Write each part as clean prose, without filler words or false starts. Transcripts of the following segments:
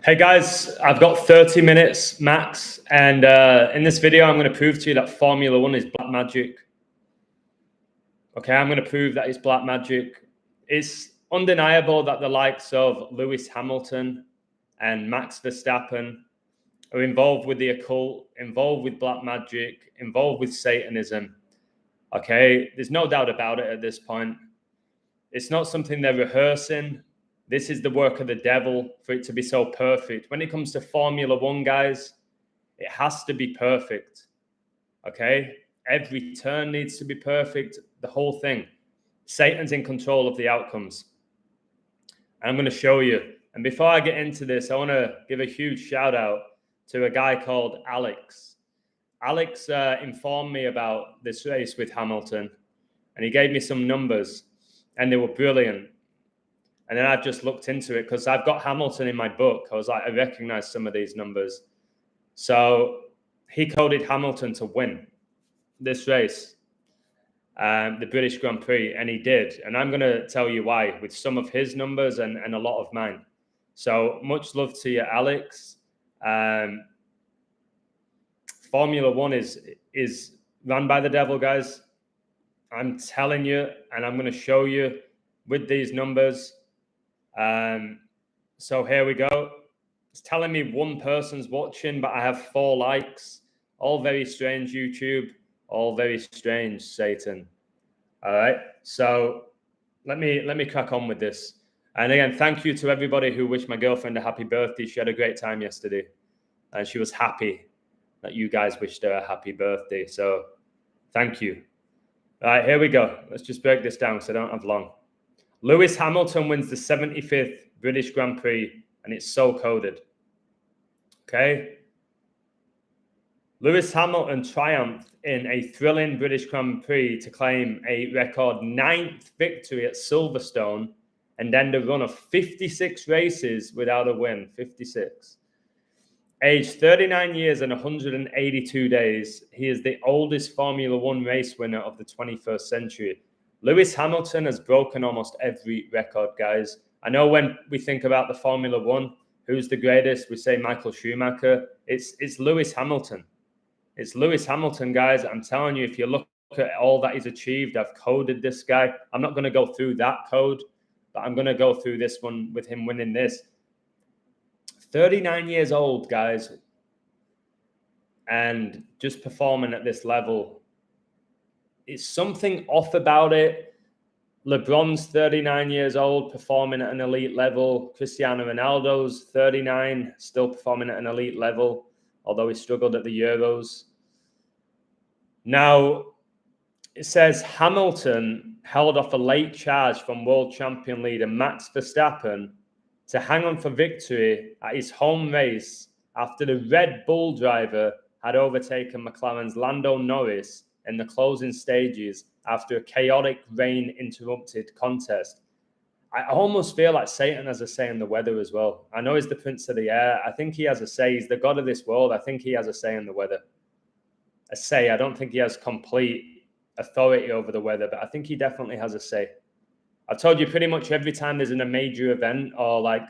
Hey guys, I've got 30 minutes max, and in this video I'm going to prove to you that Formula 1 is black magic. Okay, I'm going to prove that it's black magic. It's undeniable that the likes of Lewis Hamilton and Max Verstappen are involved with the occult, involved with black magic, involved with Satanism. Okay, there's no doubt about it at this point. It's not something they're rehearsing. This is the work of the devil for it to be so perfect. When it comes to Formula 1, guys, it has to be perfect. Okay? Every turn needs to be perfect. The whole thing. Satan's in control of the outcomes. And I'm going to show you. And before I get into this, I want to give a huge shout out to a guy called Alex. Alex informed me about this race with Hamilton, and he gave me some numbers, and they were brilliant. And then I've just looked into it because I've got Hamilton in my book. I was like, I recognize some of these numbers. So he coded Hamilton to win this race, the British Grand Prix, and he did. And I'm going to tell you why with some of his numbers and a lot of mine. So much love to you, Alex. Formula 1 is run by the devil, guys. I'm telling you, and I'm going to show you with these numbers. So here we go. It's telling me one person's watching, but I have 4 likes. All very strange, YouTube. All very strange, Satan. All right. So let me crack on with this. And again, thank you to everybody who wished my girlfriend a happy birthday. She had a great time yesterday, and she was happy that you guys wished her a happy birthday. So thank you. All right, here we go. Let's just break this down because I don't have long. Lewis Hamilton wins the 75th British Grand Prix, and it's so coded. Okay. Lewis Hamilton triumphed in a thrilling British Grand Prix to claim a record 9th victory at Silverstone and end a run of 56 races without a win. 56. Aged 39 years and 182 days, he is the oldest Formula 1 race winner of the 21st century. Lewis Hamilton has broken almost every record, guys. I know when we think about the Formula 1, who's the greatest? We say Michael Schumacher. It's Lewis Hamilton. It's Lewis Hamilton, guys. I'm telling you, if you look at all that he's achieved, I've coded this guy. I'm not going to go through that code, but I'm going to go through this one with him winning this. 39 years old, guys, and just performing at this level. It's something off about it. LeBron's 39 years old, performing at an elite level. Cristiano Ronaldo's 39, still performing at an elite level, although he struggled at the Euros. Now, it says Hamilton held off a late charge from world champion leader Max Verstappen to hang on for victory at his home race after the Red Bull driver had overtaken McLaren's Lando Norris in the closing stages after a chaotic rain-interrupted contest. I almost feel like Satan has a say in the weather as well. I know he's the prince of the air. I think he has a say. He's the god of this world. I think he has a say in the weather. A say. I don't think he has complete authority over the weather, but I think he definitely has a say. I've told you pretty much every time there's a major event or like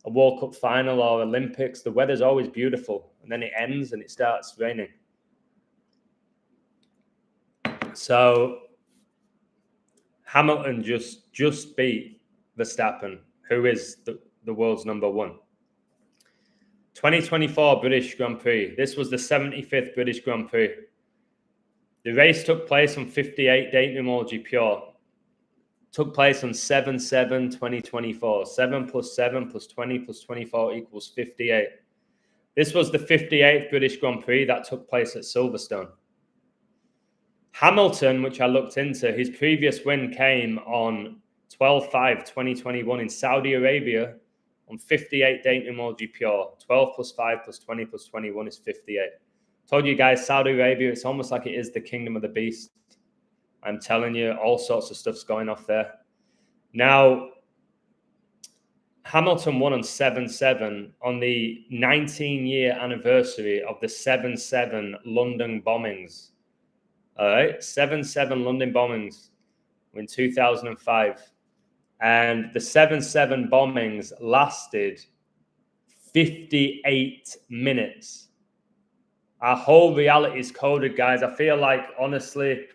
a World Cup final or Olympics, the weather's always beautiful. And then it ends and it starts raining. So Hamilton just beat Verstappen, who is the world's number 1. 2024 British Grand Prix. This was the 75th British Grand Prix. The race took place on 58 date Numerology Pure. Took place on 7/7/2024. 7 plus 7 plus 20 plus 24 equals 58. This was the 58th British Grand Prix that took place at Silverstone. Hamilton, which I looked into, his previous win came on 12/5/2021 in Saudi Arabia on 58 date Numerology Pure. 12 plus 5 plus 20 plus 21 is 58. Told you guys, Saudi Arabia, it's almost like it is the kingdom of the beast. I'm telling you, all sorts of stuff's going off there. Now, Hamilton won on 7/7 on the 19-year anniversary of the 7/7 London bombings. All right, 7/7 London bombings in 2005. And the 7/7 bombings lasted 58 minutes. Our whole reality is coded, guys. I feel like, honestly,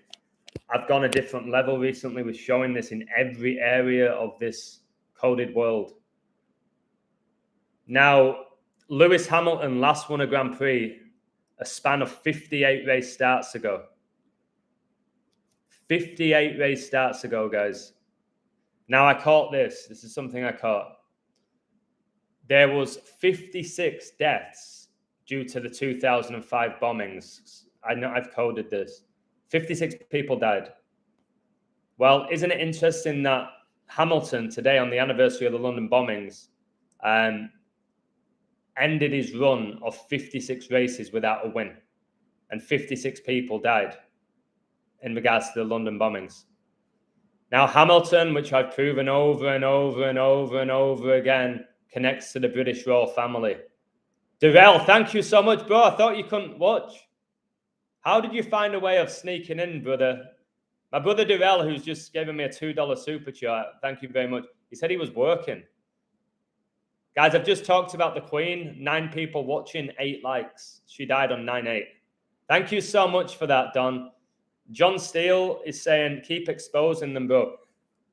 I've gone a different level recently with showing this in every area of this coded world. Now, Lewis Hamilton last won a Grand Prix a span of 58 race starts ago. 58 race starts ago, guys. Now, I caught this. This is something I caught. There was 56 deaths due to the 2005 bombings. I know I've coded this. 56 people died. Well, isn't it interesting that Hamilton, today on the anniversary of the London bombings, ended his run of 56 races without a win, and 56 people died in regards to the London bombings. Now, Hamilton, which I've proven over and over and over and over again, connects to the British royal family. Durrell, thank you so much, bro. I thought you couldn't watch. How did you find a way of sneaking in, brother? My brother Durrell, who's just given me a $2 super chat, thank you very much. He said he was working. Guys, I've just talked about the Queen. 9 people watching, 8 likes. She died on 9/8. Thank you so much for that, Don. John Steele is saying, keep exposing them, bro.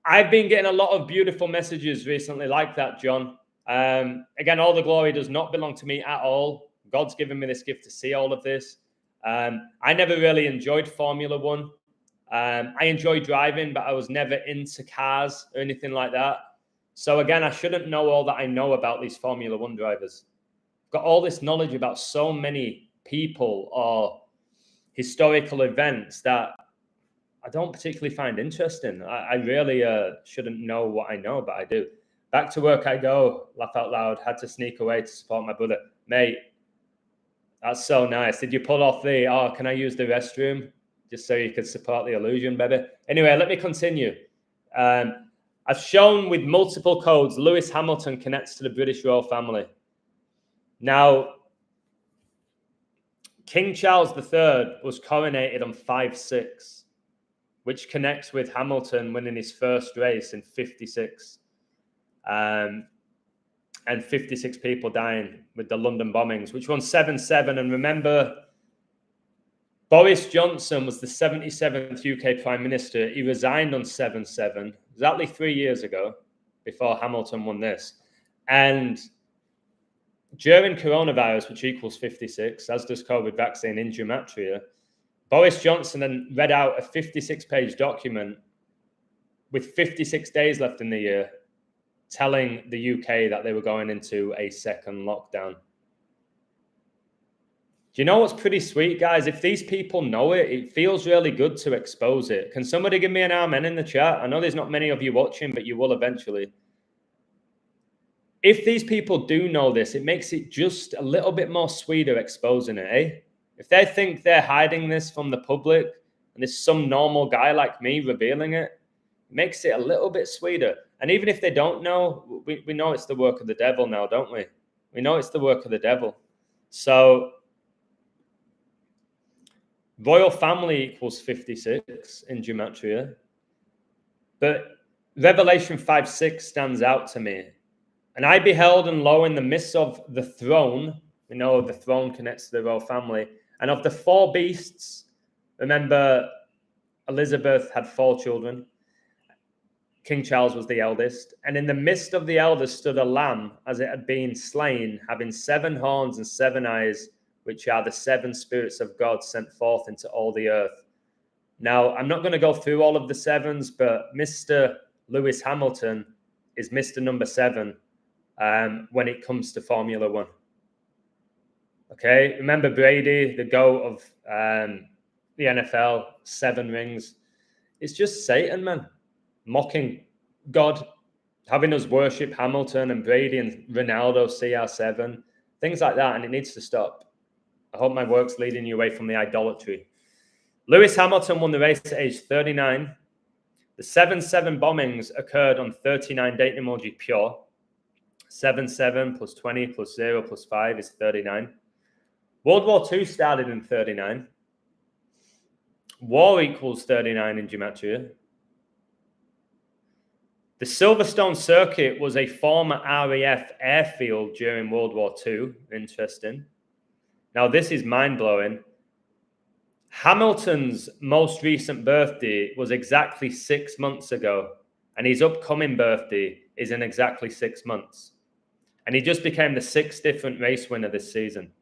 I've been getting a lot of beautiful messages recently like that, John. Again, all the glory does not belong to me at all. God's given me this gift to see all of this. I never really enjoyed Formula One. I enjoy driving, but I was never into cars or anything like that. So again, I shouldn't know all that I know about these Formula One drivers. I've got all this knowledge about so many people or historical events that I don't particularly find interesting. I really shouldn't know what I know, but I do. Back to work I go, laugh out loud, had to sneak away to support my brother. Mate, that's so nice. Did you pull off the, oh, can I use the restroom? Just so you could support the illusion, baby. Anyway, let me continue. I've shown with multiple codes, Lewis Hamilton connects to the British royal family. Now, King Charles III was coronated on 5/6, which connects with Hamilton winning his first race in 56. And 56 people dying with the London bombings, which won 7/7. And remember, Boris Johnson was the 77th UK Prime Minister. He resigned on 7/7, exactly 3 years ago, before Hamilton won this. And during coronavirus, which equals 56, as does COVID vaccine in gematria, Boris Johnson then read out a 56-page document with 56 days left in the year, telling the UK that they were going into a second lockdown. Do you know what's pretty sweet, guys? If these people know it, it feels really good to expose it. Can somebody give me an amen in the chat? I know there's not many of you watching, but you will eventually. If these people do know this, it makes it just a little bit more sweeter exposing it, eh? If they think they're hiding this from the public and there's some normal guy like me revealing it, it makes it a little bit sweeter. And even if they don't know, we know it's the work of the devil now, don't we? We know it's the work of the devil. So royal family equals 56 in gematria. But Revelation 5:6 stands out to me. And I beheld, and lo, in the midst of the throne, we know the throne connects to the royal family, and of the 4 beasts, remember Elizabeth had 4 children. King Charles was the eldest. And in the midst of the elders stood a lamb, as it had been slain, having 7 horns and 7 eyes, which are the 7 spirits of God sent forth into all the earth. Now, I'm not going to go through all of the 7s, but Mr. Lewis Hamilton is Mr. number 7 when it comes to Formula One. Okay, remember Brady, the GOAT of the NFL, 7 rings. It's just Satan, man, mocking God, having us worship Hamilton and Brady and Ronaldo, CR7, things like that, and it needs to stop. I hope my work's leading you away from the idolatry. Lewis Hamilton won the race at age 39. The 7/7 bombings occurred on 39 date emoji pure. 7/7 plus 20 plus 0 plus 5 is 39. World War II started in 39. War equals 39 in gematria. The Silverstone circuit was a former RAF airfield during World War II. Interesting. Now, this is mind-blowing. Hamilton's most recent birthday was exactly 6 months ago, and his upcoming birthday is in exactly 6 months. And he just became the 6th different race winner this season.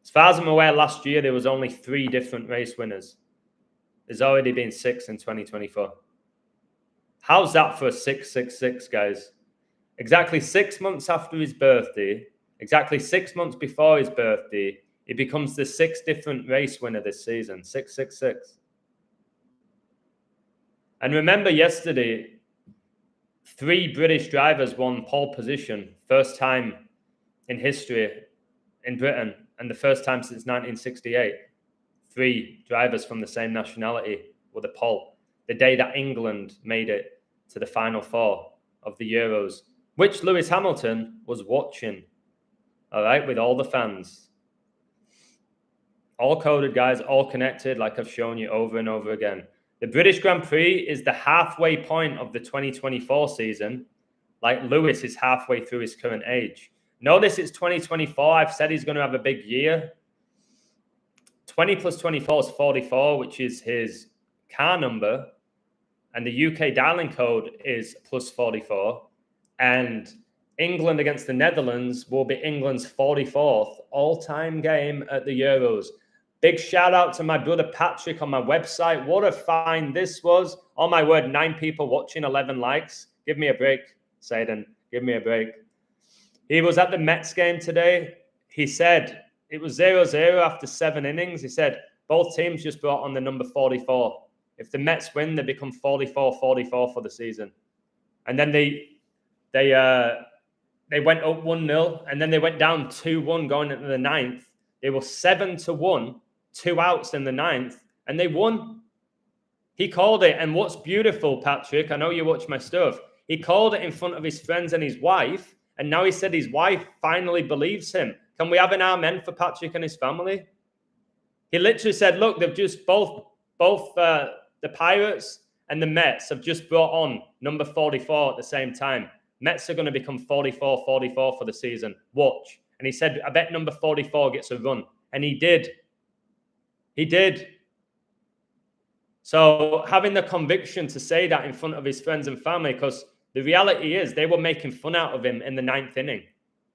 As far as I'm aware, last year there was only 3 different race winners. There's already been 6 in 2024. How's that for a 666, guys? Exactly 6 months after his birthday, exactly 6 months before his birthday, he becomes the 6th different race winner this season. 666. And remember yesterday, 3 British drivers won pole position, first time in history in Britain, and the first time since 1968. 3 drivers from the same nationality with a pole. The day that England made it to the Final Four of the Euros, which Lewis Hamilton was watching, all right, with all the fans. All coded, guys, all connected, like I've shown you over and over again. The British Grand Prix is the halfway point of the 2024 season, like Lewis is halfway through his current age. Notice it's 2024. I've said he's going to have a big year. 20 plus 24 is 44, which is his car number. And the UK dialing code is plus 44. And England against the Netherlands will be England's 44th all-time game at the Euros. Big shout out to my brother Patrick on my website. What a find this was. Oh my word, 9 people watching, 11 likes. Give me a break, Satan. Give me a break. He was at the Mets game today. He said it was 0-0 after 7 innings. He said both teams just brought on the number 44. If the Mets win, they become 44-44 for the season. And then they went up 1-0, and then they went down 2-1 going into the 9th. They were 7-1, 2 outs in the 9th, and they won. He called it, and what's beautiful, Patrick, I know you watch my stuff, he called it in front of his friends and his wife, and now he said his wife finally believes him. Can we have an amen for Patrick and his family? He literally said, look, they've just both the Pirates and the Mets have just brought on number 44 at the same time. Mets are going to become 44-44 for the season. Watch. And he said, I bet number 44 gets a run. And he did. He did. So having the conviction to say that in front of his friends and family, because the reality is they were making fun out of him in the 9th inning.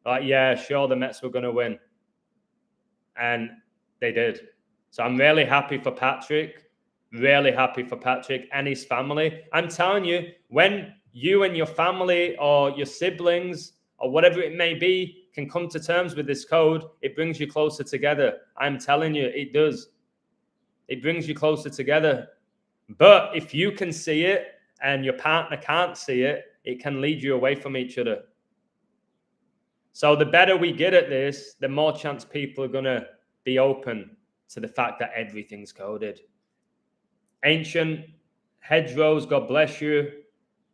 Like, yeah, sure, the Mets were going to win. And they did. So I'm really happy for Patrick. Really happy for Patrick and his family. I'm telling you, when you and your family or your siblings or whatever it may be can come to terms with this code, it brings you closer together. I'm telling you, it does. It brings you closer together. But if you can see it and your partner can't see it, it can lead you away from each other. So the better we get at this, the more chance people are going to be open to the fact that everything's coded. Ancient Hedgerows, God bless you.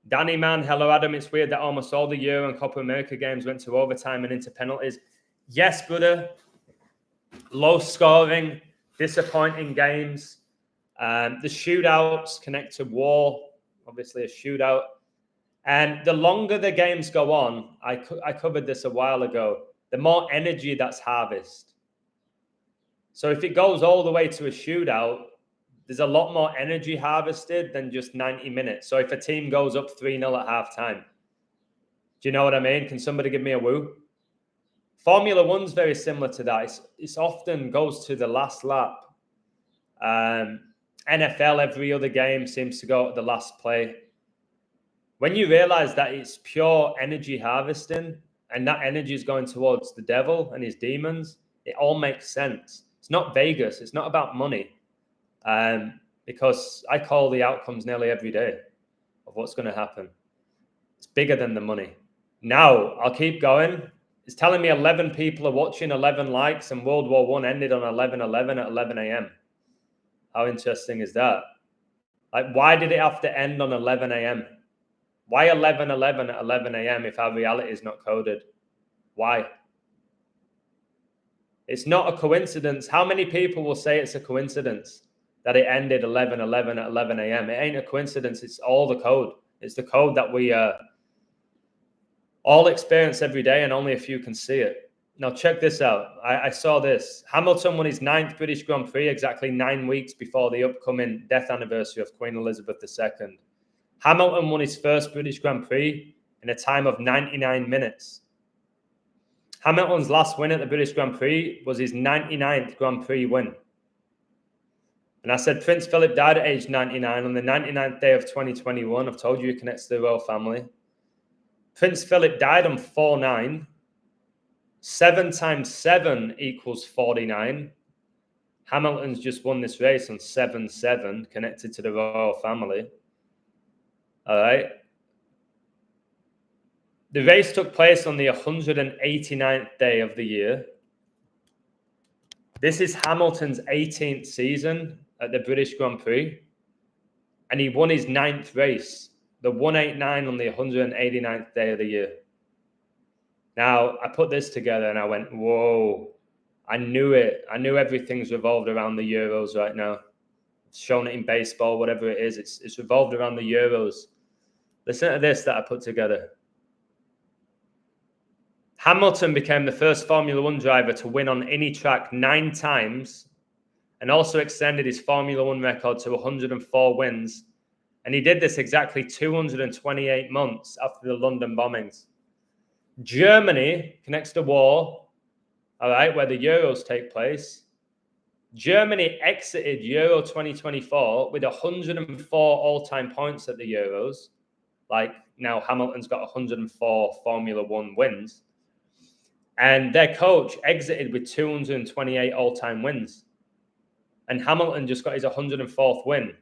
Danny Man, hello Adam. It's weird that almost all the Euro and Copa America games went to overtime and into penalties. Yes, brother. Low scoring, disappointing games. The shootouts connect to war, obviously a shootout. And the longer the games go on, I covered this a while ago, the more energy that's harvested. So if it goes all the way to a shootout, there's a lot more energy harvested than just 90 minutes. So if a team goes up 3-0 at halftime, do you know what I mean? Can somebody give me a woo? Formula One's very similar to that. It's often goes to the last lap. NFL, every other game seems to go at the last play. When you realize that it's pure energy harvesting and that energy is going towards the devil and his demons, it all makes sense. It's not Vegas. It's not about money. Because I call the outcomes nearly every day of what's going to happen. It's bigger than the money. Now, I'll keep going. It's telling me 11 people are watching, 11 likes, and World War I ended on 11/11 at 11 a.m. How interesting is that? Like, why did it have to end on 11 a.m.? Why 11/11 at 11 a.m. if our reality is not coded? Why? It's not a coincidence. How many people will say it's a coincidence that it ended 11/11 at 11 a.m.? It ain't a coincidence. It's all the code. It's the code that we all experience every day, and only a few can see it. Now, check this out. I saw this. Hamilton won his 9th British Grand Prix exactly 9 weeks before the upcoming death anniversary of Queen Elizabeth II. Hamilton won his first British Grand Prix in a time of 99 minutes. Hamilton's last win at the British Grand Prix was his 99th Grand Prix win. And I said Prince Philip died at age 99 on the 99th day of 2021. I've told you he connects to the royal family. Prince Philip died on 4/9. 7 times 7 equals 49. Hamilton's just won this race on 7/7, connected to the royal family. All right. The race took place on the 189th day of the year. This is Hamilton's 18th season at the British Grand Prix, and he won his 9th race, the 189 on the 189th day of the year. Now, I put this together and I went, whoa, I knew it. I knew everything's revolved around the Euros right now. It's shown it in baseball, whatever it is. It's revolved around the Euros. Listen to this that I put together. Hamilton became the first Formula One driver to win on any track 9 times, and also extended his Formula One record to 104 wins. And he did this exactly 228 months after the London bombings. Germany connects to war, all right, where the Euros take place. Germany exited Euro 2024 with 104 all-time points at the Euros. Like now Hamilton's got 104 Formula One wins. And their coach exited with 228 all-time wins. And Hamilton just got his 104th win,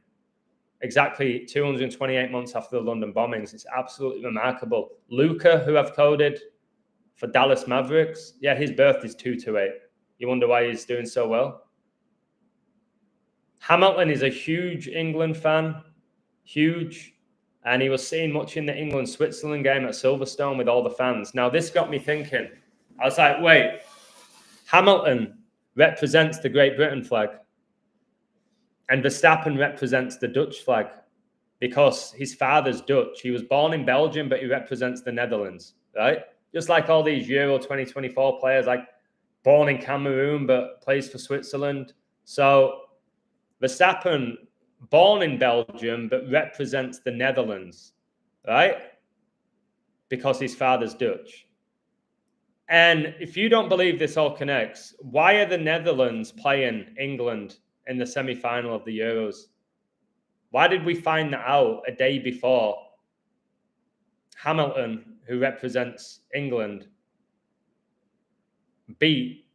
exactly 228 months after the London bombings. It's absolutely remarkable. Luca, who I've coded for Dallas Mavericks, yeah, his birthday's 228. You wonder why he's doing so well? Hamilton is a huge England fan, huge. And he was seen much in the England-Switzerland game at Silverstone with all the fans. Now, this got me thinking. I was like, wait, Hamilton represents the Great Britain flag. And Verstappen represents the Dutch flag because his father's Dutch. He was born in Belgium, but he represents the Netherlands, right? Just like all these Euro 2024 players, like born in Cameroon, but plays for Switzerland. So Verstappen, born in Belgium, but represents the Netherlands, right? Because his father's Dutch. And if you don't believe this all connects, why are the Netherlands playing England in the semi-final of the Euros? Why did we find that out a day before Hamilton, who represents England, beat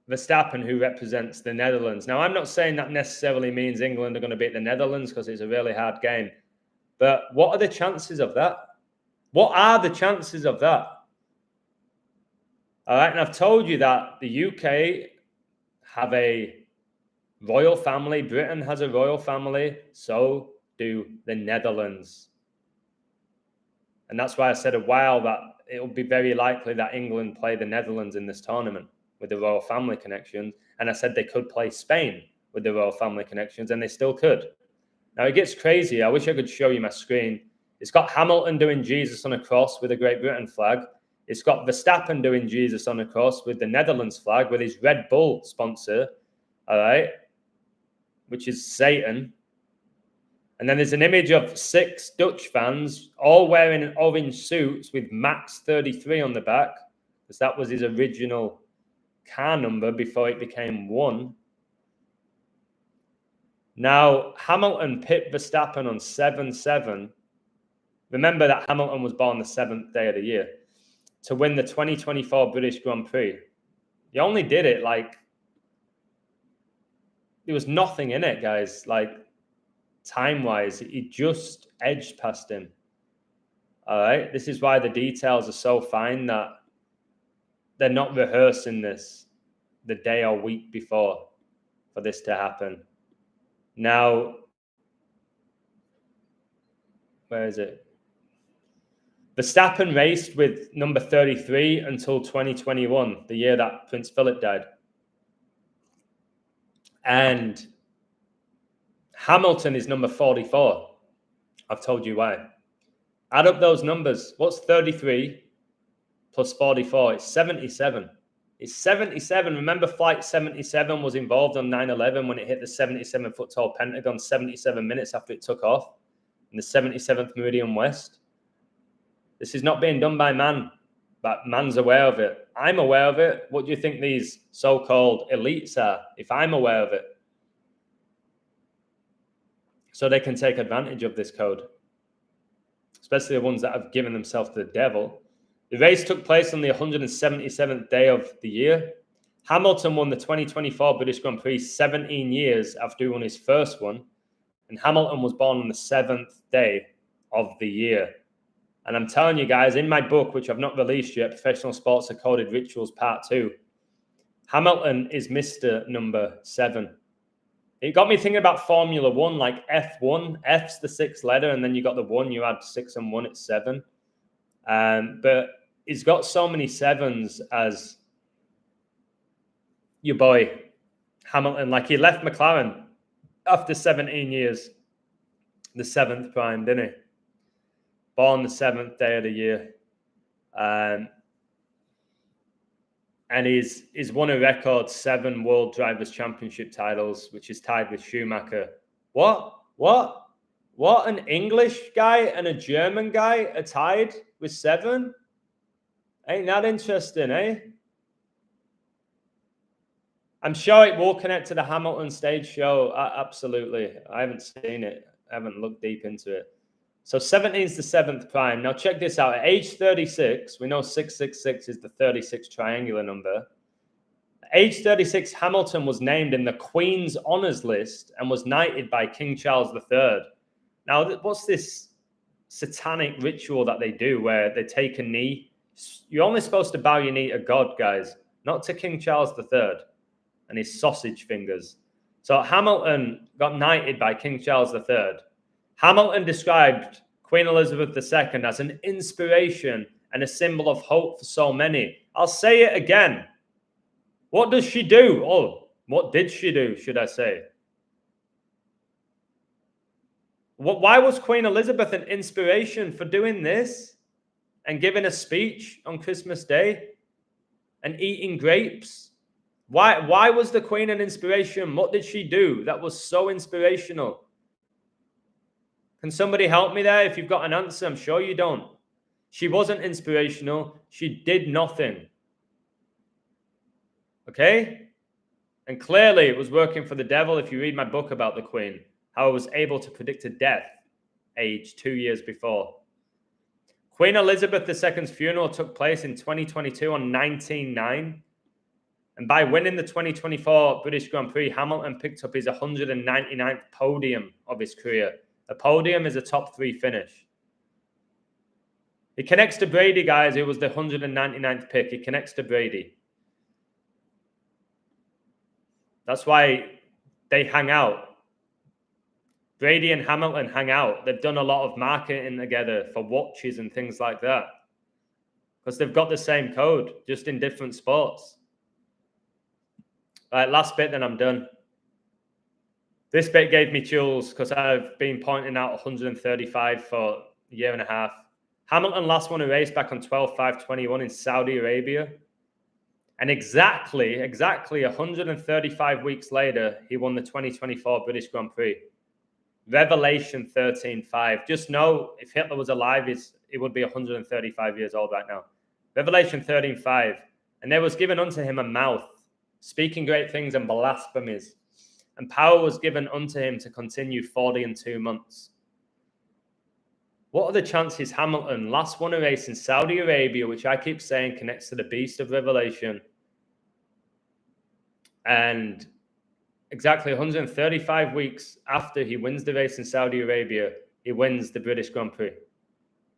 Verstappen, who represents the Netherlands? Now, I'm not saying that necessarily means England are going to beat the Netherlands because it's a really hard game. But what are the chances of that? What are the chances of that? All right, and I've told you that the UK have a royal family. Britain has a royal family. So do the Netherlands. And that's why I said a while that it will be very likely that England play the Netherlands in this tournament with the royal family connections. And I said they could play Spain with the royal family connections, and they still could. Now, it gets crazy. I wish I could show you my screen. It's got Hamilton doing Jesus on a cross with a Great Britain flag. It's got Verstappen doing Jesus on a cross with the Netherlands flag with his Red Bull sponsor, all right, which is Satan. And then there's an image of 6 Dutch fans all wearing orange suits with Max 33 on the back, because that was his original car number before it became 1. Now, Hamilton pipped Verstappen on 7/7. Remember that Hamilton was born the 7th day of the year to win the 2024 British Grand Prix. He only did it like there was nothing in it, guys. Like time-wise, he just edged past him. All right. This is why the details are so fine that they're not rehearsing this the day or week before for this to happen. Now, where is it? Verstappen raced with number 33 until 2021, the year that Prince Philip died. And Hamilton is number 44. I've told you why. Add up those numbers. What's 33 plus 44? It's 77. It's 77. Remember, Flight 77 was involved on 9/11 when it hit the 77-foot tall Pentagon 77 minutes after it took off in the 77th Meridian West. This is not being done by man, but man's aware of it. I'm aware of it. What do you think these so-called elites are, if I'm aware of it? So they can take advantage of this code, especially the ones that have given themselves to the devil. The race took place on the 177th day of the year. Hamilton won the 2024 British Grand Prix 17 years after he won his first one. And Hamilton was born on the 7th day of the year. And I'm telling you guys, in my book, which I've not released yet, Professional Sports Decoded Rituals Part 2, Hamilton is Mr. Number 7. It got me thinking about Formula 1, like F1. F's the 6th letter, and then you got the 1, you add 6 and 1, it's 7. But he's got so many 7s as your boy Hamilton. Like, he left McLaren after 17 years, the 7th prime, didn't he? Born the 7th day of the year. And he's won a record 7 World Drivers' Championship titles, which is tied with Schumacher. What? An English guy and a German guy are tied with 7? Ain't that interesting, eh? I'm sure it will connect to the Hamilton stage show. Absolutely. I haven't seen it. I haven't looked deep into it. So 17 is the 7th prime. Now check this out. At age 36, we know 666 is the 36 triangular number. At age 36, Hamilton was named in the Queen's Honours List and was knighted by King Charles III. Now, what's this satanic ritual that they do where they take a knee? You're only supposed to bow your knee to God, guys, not to King Charles III and his sausage fingers. So Hamilton got knighted by King Charles III. Hamilton described Queen Elizabeth II as an inspiration and a symbol of hope for so many. I'll say it again. What does she do? Oh, what did she do, should I say? Why was Queen Elizabeth an inspiration for doing this and giving a speech on Christmas Day and eating grapes? Why was the Queen an inspiration? What did she do that was so inspirational? Can somebody help me there? If you've got an answer, I'm sure you don't. She wasn't inspirational. She did nothing. Okay? And clearly it was working for the devil. If you read my book about the Queen, how I was able to predict a death age 2 years before. Queen Elizabeth II's funeral took place in 2022 on 19/9. And by winning the 2024 British Grand Prix, Hamilton picked up his 199th podium of his career. A podium is a top 3 finish. It connects to Brady, guys, who was the 199th pick. It connects to Brady. That's why they hang out. Brady and Hamilton hang out. They've done a lot of marketing together for watches and things like that. Because they've got the same code, just in different sports. All right, last bit, then I'm done. This bit gave me chills because I've been pointing out 135 for a year and a half. Hamilton last won a race back on 12/5/21 in Saudi Arabia. And exactly 135 weeks later, he won the 2024 British Grand Prix. Revelation 13:5. Just know, if Hitler was alive, he would be 135 years old right now. Revelation 13:5. And there was given unto him a mouth, speaking great things and blasphemies. And power was given unto him to continue 40 and 2 months. What are the chances Hamilton last won a race in Saudi Arabia, which I keep saying connects to the beast of Revelation, and exactly 135 weeks after he wins the race in Saudi Arabia, he wins the British Grand Prix.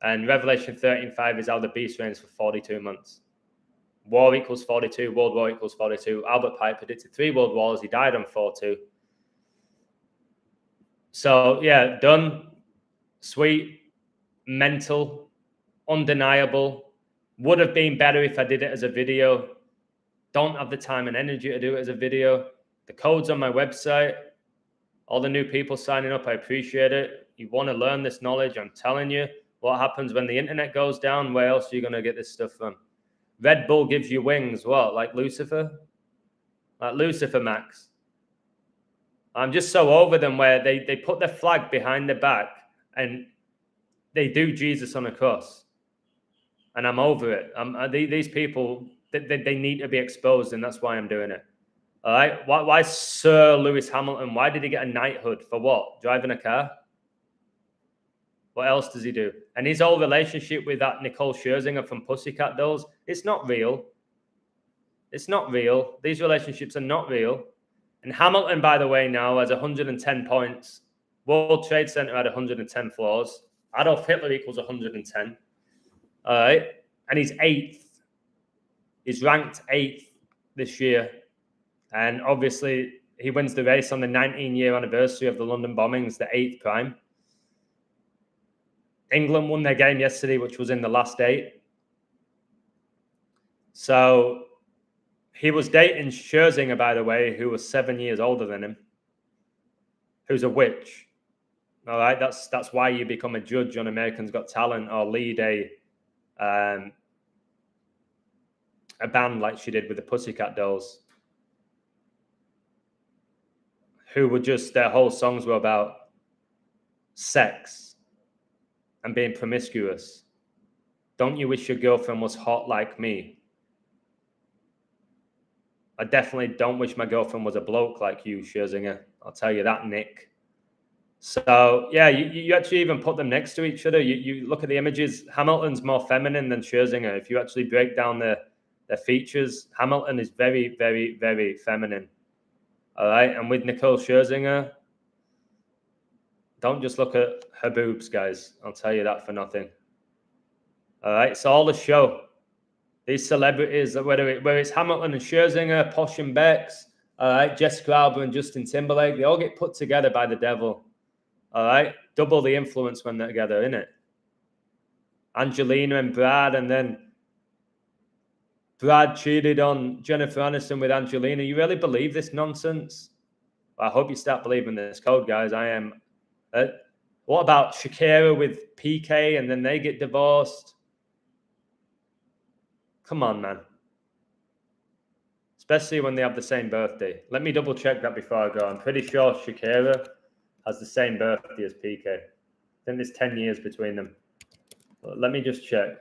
And Revelation 13:5 is how the beast reigns for 42 months. War equals 42, World War equals 42. Albert Pike predicted 3 world wars. He died on 42. So, yeah, done. Sweet, mental, undeniable. Would have been better if I did it as a video. Don't have the time and energy to do it as a video. The code's on my website. All the new people signing up, I appreciate it. You want to learn this knowledge. I'm telling you, what happens when the internet goes down? Where else are you going to get this stuff from? Red Bull gives you wings. What, like Lucifer? Like Lucifer, Max. I'm just so over them where they put their flag behind their back and they do Jesus on a cross. And I'm over it. These people, they need to be exposed, and that's why I'm doing it. All right? Why Sir Lewis Hamilton? Why did he get a knighthood? For what? Driving a car? What else does he do? And his whole relationship with that Nicole Scherzinger from Pussycat Dolls, it's not real. It's not real. These relationships are not real. And Hamilton, by the way, now has 110 points. World Trade Center had 110 floors. Adolf Hitler equals 110. All right. And he's 8th. He's ranked 8th this year. And obviously, he wins the race on the 19-year anniversary of the London bombings, the 8th prime. England won their game yesterday, which was in the last 8. So he was dating Scherzinger, by the way, who was 7 years older than him, who's a witch. All right, that's why you become a judge on American's Got Talent or lead a band like she did with the Pussycat Dolls, who were just, their whole songs were about sex and being promiscuous. Don't you wish your girlfriend was hot like me? I definitely don't wish my girlfriend was a bloke like you, Scherzinger. I'll tell you that, Nick. So, yeah, you actually even put them next to each other. You look at the images. Hamilton's more feminine than Scherzinger. If you actually break down their features, Hamilton is very, very, very feminine. All right? And with Nicole Scherzinger, don't just look at her boobs, guys. I'll tell you that for nothing. All right? It's all the show. These celebrities, whether it's Hamilton and Scherzinger, Posh and Bex, all right, Jessica Alba and Justin Timberlake, they all get put together by the devil. All right? Double the influence when they're together, innit? Angelina and Brad, and then Brad cheated on Jennifer Aniston with Angelina. You really believe this nonsense? Well, I hope you start believing this code, guys. I am. What about Shakira with PK and then they get divorced? Come on, man. Especially when they have the same birthday. Let me double check that before I go. I'm pretty sure Shakira has the same birthday as PK. I think there's 10 years between them. Let me just check.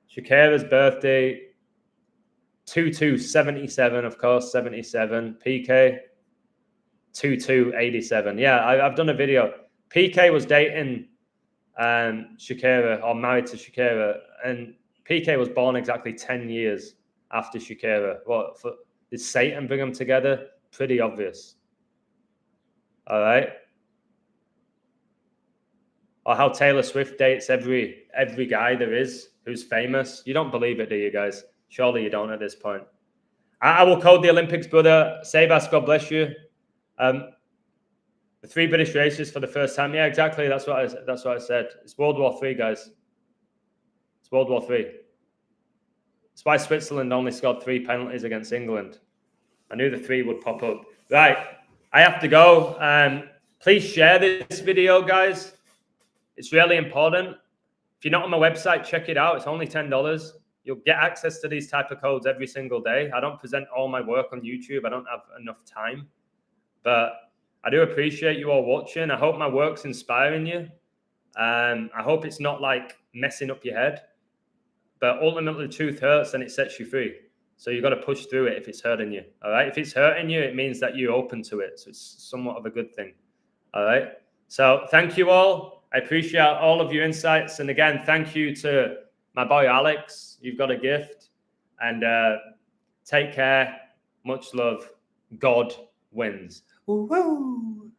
Shakira's birthday, 2277, of course, 77. PK, 2287. Yeah, I've done a video. PK was dating Shakira, or married to Shakira, and PK was born exactly 10 years after Shakira. What, did Satan bring them together? Pretty obvious. All right. Or how Taylor Swift dates every guy there is who's famous. You don't believe it, do you guys? Surely you don't at this point. I will code the Olympics, brother. Sebas, God bless you. The 3 British races for the first time. Yeah, exactly. That's what I said. It's World War III, guys. It's World War III. That's why Switzerland only scored 3 penalties against England. I knew the 3 would pop up. Right. I have to go. Please share this video, guys. It's really important. If you're not on my website, check it out. It's only $10. You'll get access to these type of codes every single day. I don't present all my work on YouTube. I don't have enough time. But I do appreciate you all watching. I hope my work's inspiring you. I hope it's not like messing up your head. But ultimately, the truth hurts and it sets you free. So you've got to push through it if it's hurting you. All right. If it's hurting you, it means that you're open to it. So it's somewhat of a good thing. All right. So thank you all. I appreciate all of your insights. And again, thank you to my boy Alex. You've got a gift. And take care. Much love. God wins. Woo-hoo.